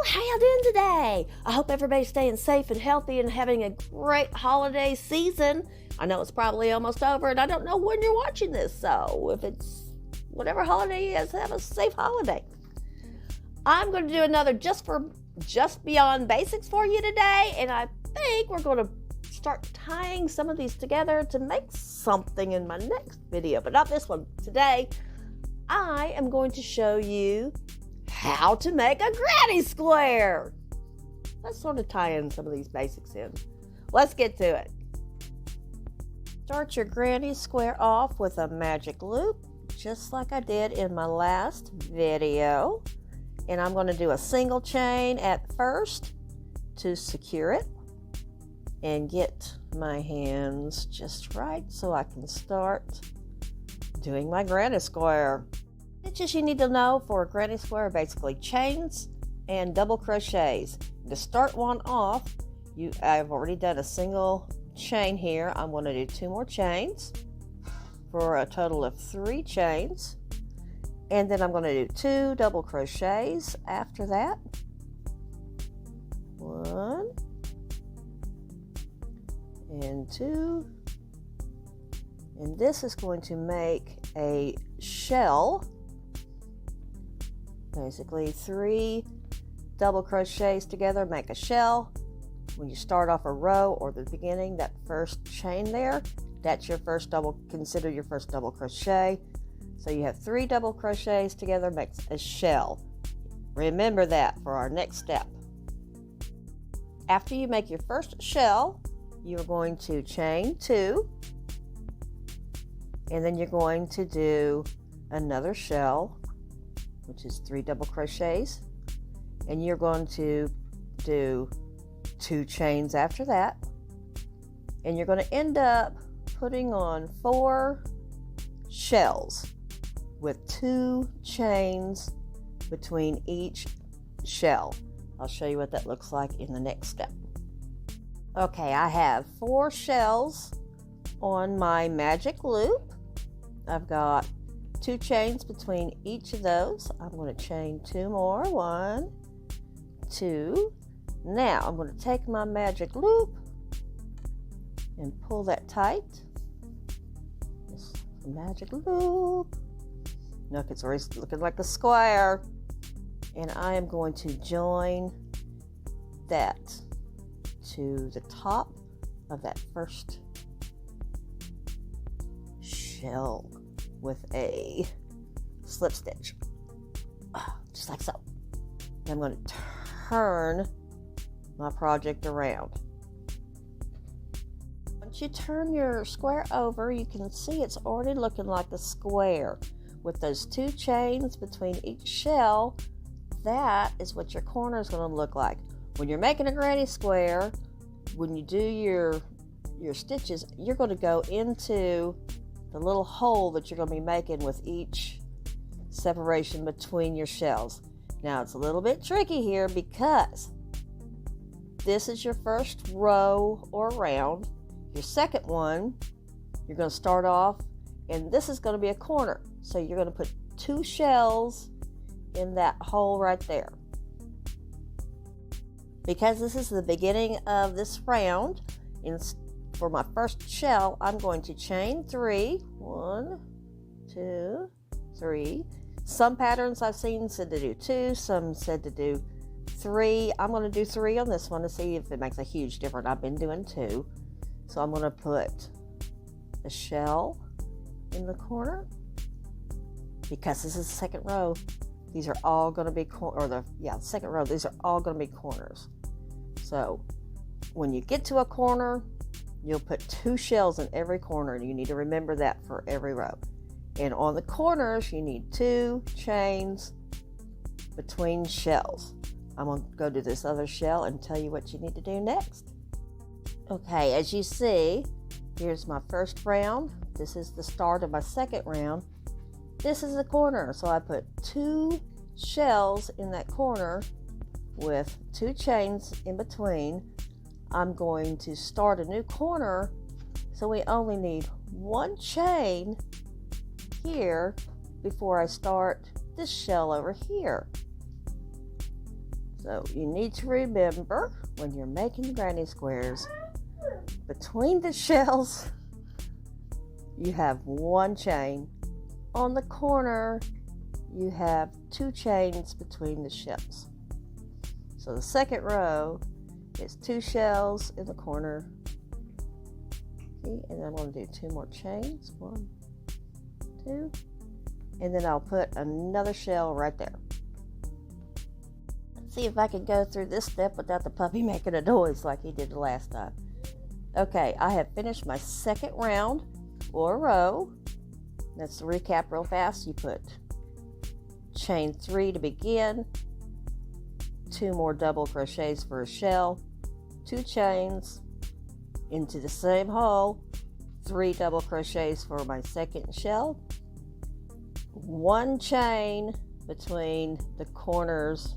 how y'all doing today? I hope everybody's staying safe and healthy and having a great holiday season. I know it's probably almost over and I don't know when you're watching this, so if it's whatever holiday it is, have a safe holiday. I'm going to do another just beyond basics for you today, and I think we're going to start tying some of these together to make something in my next video, but not this one. Today, I am going to show you how to make a Grannie Square. Let's sort of tie in some of these basics in. Let's get to it. Start your Grannie Square off with a magic loop, just like I did in my last video. And I'm going to do a single chain at first to secure it and get my hands just right so I can start doing my Grannie Square. Stitches you need to know for a Grannie Square are basically chains and double crochets. To start one off, I've already done a single chain here. I'm going to do 2 more chains for a total of 3 chains. And then I'm going to do 2 double crochets after that. 1 and 2. And this is going to make a shell. Basically 3 double crochets together make a shell. When you start off a row or the beginning, that first chain there, that's your first consider your first double crochet. So you have 3 double crochets together makes a shell. Remember that for our next step. After you make your first shell, you're going to chain 2, and then you're going to do another shell, which is 3 double crochets, and you're going to do 2 chains after that, and you're going to end up putting on 4 shells with 2 chains between each shell. I'll show you what that looks like in the next step. Okay, I have 4 shells on my magic loop. I've got 2 chains between each of those. I'm going to chain 2 more. 1, 2. Now I'm going to take my magic loop and pull that tight. This magic loop. Look, it's already looking like a square. And I am going to join that to the top of that first shell with a slip stitch, just like so. I'm going to turn my project around. Once you turn your square over, you can see it's already looking like a square with those 2 chains between each shell. That is what your corner is going to look like. When you're making a Grannie Square, when you do your stitches, you're going to go into the little hole that you're going to be making with each separation between your shells. Now it's a little bit tricky here because this is your first row or round. Your second one, you're going to start off, and this is going to be a corner. So you're going to put 2 shells in that hole right there. Because this is the beginning of this round, for my first shell, I'm going to chain 3. 1, 2, 3. Some patterns I've seen said to do 2, some said to do 3. I'm going to do 3 on this one to see if it makes a huge difference. I've been doing 2. So I'm going to put a shell in the corner. Because this is the second row, these are all going to be second row, these are all going to be corners. So when you get to a corner, you'll put 2 shells in every corner, and you need to remember that for every row. And on the corners, you need 2 chains between shells. I'm going to go to this other shell and tell you what you need to do next. Okay, as you see, here's my first round. This is the start of my second round. This is the corner, so I put 2 shells in that corner with 2 chains in between. I'm going to start a new corner, so we only need 1 chain here before I start this shell over here. So you need to remember when you're making granny squares, between the shells, you have one chain. On the corner, you have 2 chains between the shells. So the second row is 2 shells in the corner. See, and I'm going to do 2 more chains. 1, 2. And then I'll put another shell right there. Let's see if I can go through this step without the puppy making a noise like he did the last time. Okay, I have finished my second round or row. Let's recap real fast. You put chain 3 to begin, 2 more double crochets for a shell, 2 chains into the same hole, 3 double crochets for my second shell, 1 chain between the corners.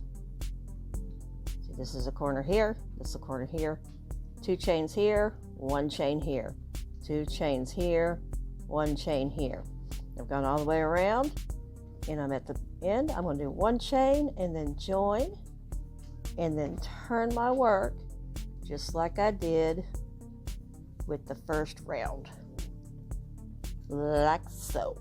See, this is a corner here, this is a corner here, 2 chains here, 1 chain here, 2 chains here, 1 chain here. I've gone all the way around, and I'm at the end. I'm going to do 1 chain and then join, and then turn my work just like I did with the first round, like so.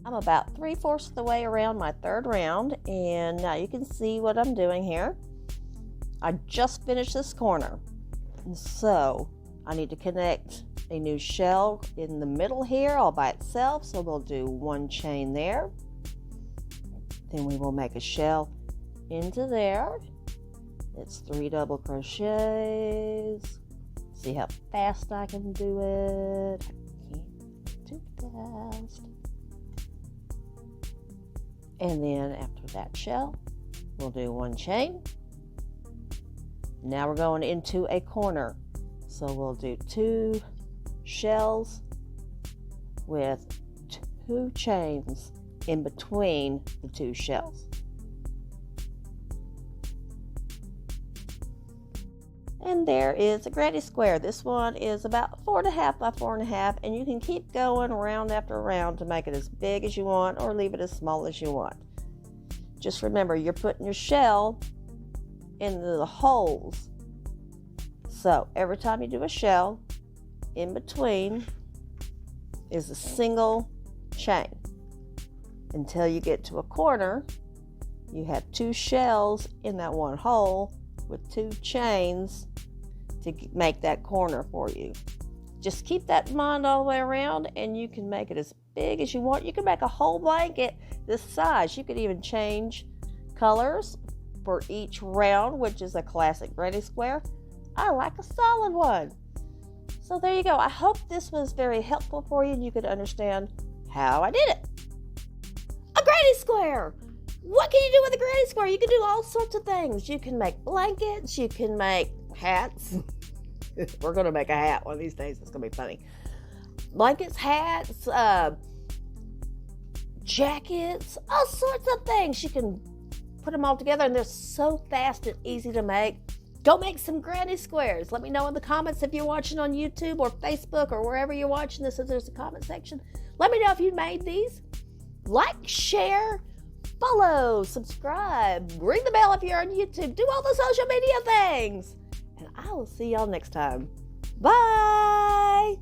I'm about 3/4 of the way around my third round, and now you can see what I'm doing here. I just finished this corner, and so I need to connect a new shell in the middle here all by itself, so we'll do 1 chain there, then we will make a shell into there. It's 3 double crochets. See how fast I can do it. I can't too fast. And then after that shell, we'll do 1 chain. Now we're going into a corner, so we'll do 2 shells with 2 chains in between the 2 shells. And there is a granny square. This one is about 4.5 by 4.5, and you can keep going round after round to make it as big as you want or leave it as small as you want. Just remember, you're putting your shell into the holes. So every time you do a shell, in between is a single chain. Until you get to a corner, you have 2 shells in that one hole with 2 chains to make that corner for you. Just keep that in mind all the way around, and you can make it as big as you want. You can make a whole blanket this size. You could even change colors for each round, which is a classic granny square. I like a solid one. So there you go. I hope this was very helpful for you and you could understand how I did it. A granny square! What can you do with a granny square? You can do all sorts of things. You can make blankets. You can make hats. We're going to make a hat one of these days. It's going to be funny. Blankets, hats, jackets, all sorts of things. You can put them all together, and they're so fast and easy to make. Go make some granny squares. Let me know in the comments if you're watching on YouTube or Facebook or wherever you're watching this, if there's a comment section. Let me know if you made these. Like, share, follow, subscribe, ring the bell if you're on YouTube. Do all the social media things. And I will see y'all next time. Bye!